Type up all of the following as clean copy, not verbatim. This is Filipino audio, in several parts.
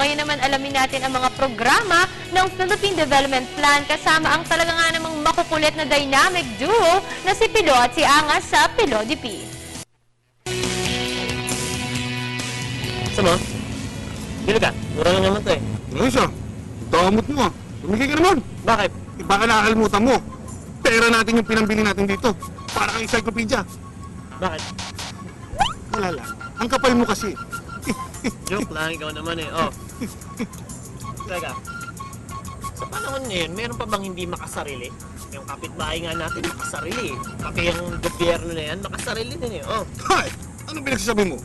ngayon naman alamin natin ang mga programa ng Philippine Development Plan kasama ang talaga nga namang makukulit na dynamic duo na si Pilo at si Angas sa PILO-DP. Sama? Pilo ka? Mura lang naman to eh. Ano siya? Damot mo ah. Tumigil ka naman. Bakit? Baka nakakalimutan mo. Pera natin yung pinambili natin dito. Para kang encyclopedia. Bakit? Wala lang. Ang kapal mo kasi. Joke lang, ikaw naman eh. Oh. Teka. Sa panahon ngayon, meron pa bang hindi makasarili? Yung kapitbahay nga natin makasarili eh. Pati yung gobyerno na yan, makasarili din eh. Oh. Hay! Anong pinagsasabi mo?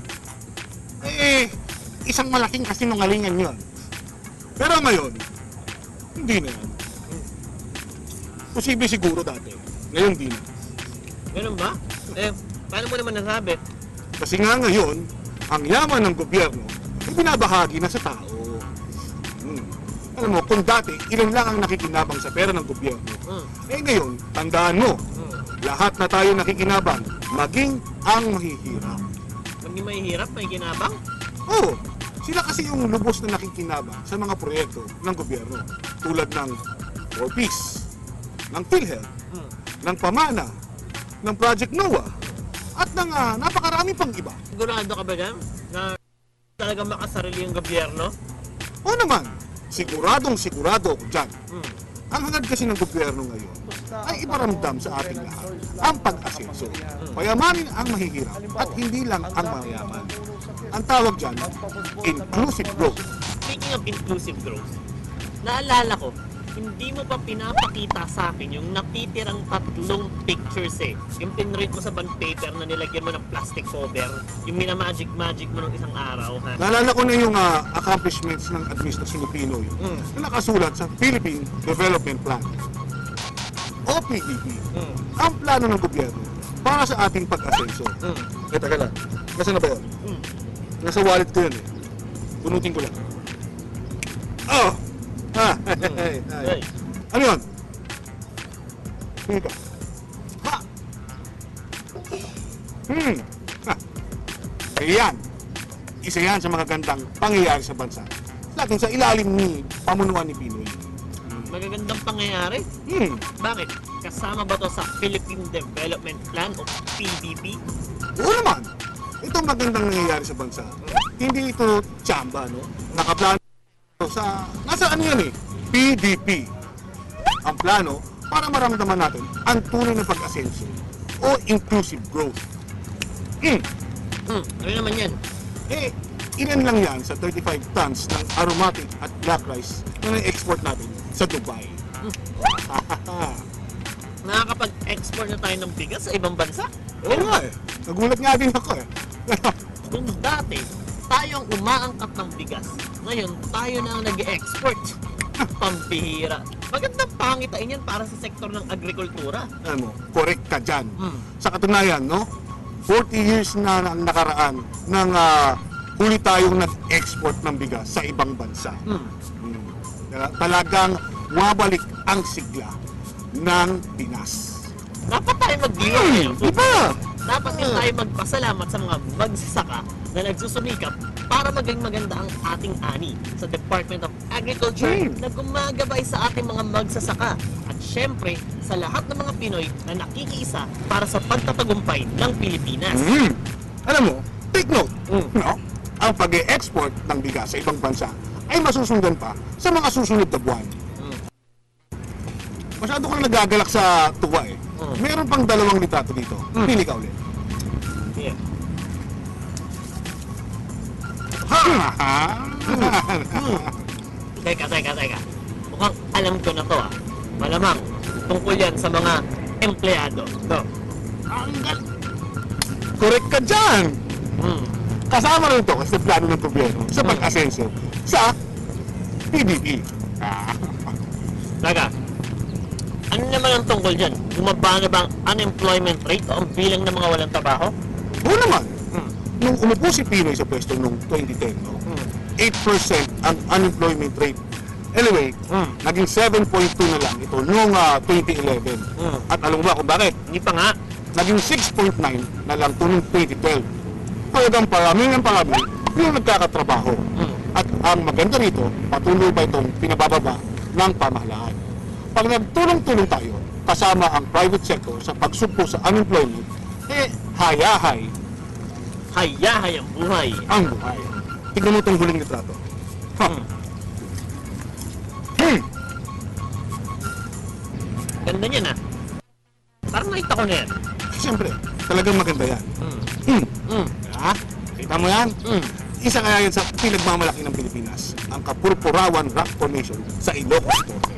Isang malaking kasinungalingan yun. Pero ngayon, hindi na yan. Posible siguro dati. Ngayon di na. Ganun ba? Eh, paano mo naman nasabi? Kasi nga ngayon, ang yaman ng gobyerno ay binabahagi na sa tao. Alam mo, kung dati, ilan lang ang nakikinabang sa pera ng gobyerno. Eh ngayon, tandaan mo, lahat na tayo nakikinabang, maging ang mahihirap. Maging mahihirap, may ginabang? Oo, sila kasi yung lubos na nakikinabang sa mga proyekto ng gobyerno. Tulad ng For Peace, ng PhilHealth, ng Pamana, ng Project NOAA, at ng napakarami pang iba. Sigurado ka ba dyan? Na talagang makasarili yung gobyerno? Oo naman, sigurado ako dyan. Ang hangad kasi ng gobyerno ngayon ay iparamdam sa ating lahat ang pag-asenso. Payamanin ang mahihirap at hindi lang ang mayaman. Ang tawag dyan, inclusive growth. Speaking of inclusive growth, naalala ko, hindi mo pa pinapakita sa akin yung natitirang 3 pictures eh. Yung pinrate mo sa bond paper na nilagyan mo ng plastic cover, yung minamagic-magic mo ng isang araw, ha? Naalala ko na yung accomplishments ng administrasyon ni Pinoy na nakasulat sa Philippine Development Plan o PDP. Ang plano ng gobyerno para sa ating pag-asenso. Teka lang, nasa na ba yun? Nasa wallet ko yun eh. Bunutin ko lang. Oh! Hey. Ano yun? Sige ka. Ha! Ha! Ayan. Isa yan sa mga gandang pangyayari sa bansa. Laging sa ilalim ni pamunuan ni Pinoy. Magagandang pangyayari? Bakit? Kasama ba to sa Philippine Development Plan o PDP? Oo naman. Itong magandang nangyayari sa bansa. Hindi ito tsamba, no? Nakaplano sa... Nasa ano yan eh? PDP. Ang plano para maramdaman natin ang tunay na pag-asenso o inclusive growth. Ano naman yan? Ilan lang yan sa 35 tons ng aromatic at black rice na na-export natin sa Dubai. Nakakapag-export na tayo ng bigas sa ibang bansa? Oo nga eh. Nagulat nga din ako eh. Kung dati, tayo ang umaangkat ng bigas. Ngayon, tayo na ang nag-export. Pambihira. Magandang pangitain yan para sa sektor ng agrikultura. Ano mo, correct ka dyan. Sa katunayan, no? 40 years na ang nakaraan nang huli tayong nag-export ng bigas sa ibang bansa. Talagang wabalik ang sigla ng Pinas. Dapat tayo magdiwang ngayon. Di ba? Dapat din tayo magpasalamat sa mga magsasaka na nagsusumikap para maging maganda ang ating ani sa Department of Agriculture na gumagabay sa ating mga magsasaka. At syempre, sa lahat ng mga Pinoy na nakikiisa para sa pagtatagumpay ng Pilipinas. Alam mo, take note, no? Ang pag-e-export ng bigas sa ibang bansa ay masusundan pa sa mga susunod na buwan. Masyado kang nagagalak sa tuwa eh. Meron pang 2 litrato dito. Pili ka ulit. Yeah. Teka. Mukhang alam ko na to ah. Malamang tungkol yan sa mga empleyado. No? Correct ka dyan! Kasama rin ito kasi plano ng gobyerno sa pag-asenso sa PDP. Teka, ano naman ang tungkol dyan? Bumaba na ba ang unemployment rate o ang bilang ng mga walang trabaho? Oo naman. Nung umupo si Pinoy sa pwesto noong 2010, no? 8% ang unemployment rate. Anyway, naging 7.2 na lang ito noong 2011. At alam mo ba kung bakit? Hindi pa nga. Naging 6.9 na lang ito noong 2012. Talagang parami yung nagkakatrabaho. At ang maganda rito, patuloy pa itong pinabababa ng pamahalaan. Pag nagtulong-tulong tayo, kasama ang private sector sa pagsugpo sa unemployment, hayahay Hayahay ang buhay. ang buhay. Tignan mo itong huling litrato. Ha. Ganda niyan ah. Parang nakita ko na yan. Siyempre, talagang maganda yan. Mm. Ha? Kita mo yan? Mm. Isa kaya yan sa pinagmamalaki ng Pilipinas, ang Kapurpurawan Rock Formation sa Ilocos Norte.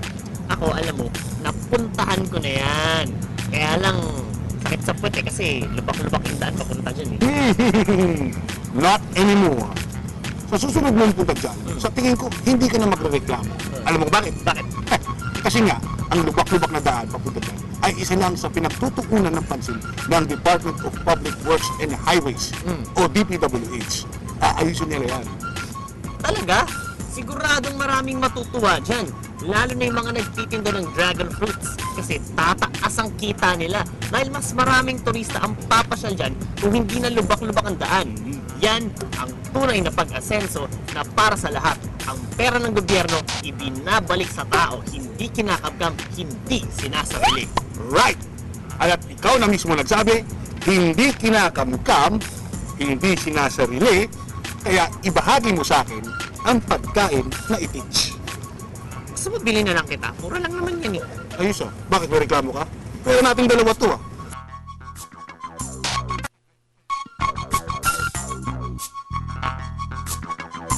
Ako, alam mo, napuntahan ko na yan. Kaya lang, sakit sa puwet eh, kasi lubak-lubak yung daan papunta dyan eh. Not anymore. Sa susunod mong punta dyan, sa tingin ko, hindi ka na magre-reklamo. Alam mo bakit? Bakit? Kasi nga, ang lubak-lubak na daan papunta dyan ay isa lang sa pinagtutuunan ng pansin ng Department of Public Works and Highways o DPWH. Aayusin nila yan. Talaga? Siguradong maraming matutuwa dyan. Lalo na yung mga nagtitinda ng dragon fruits. Kasi tataas ang kita nila. Dahil mas maraming turista ang papasyal dyan kung hindi na lubak-lubak ang daan. Yan ang tunay na pag-asenso na para sa lahat. Ang pera ng gobyerno ibinabalik sa tao. Hindi kinakabgam, hindi sinasarili. Right! At ikaw na mismo nagsabi, hindi kinakamkam, hindi sinasarili, kaya ibahagi mo sa akin ang pagkain na itich. Gusto mo bilhin na lang kita? Mura lang naman yan eh. Ayos ah, bakit may reklamo ka? Kaya nating dalawa to ah.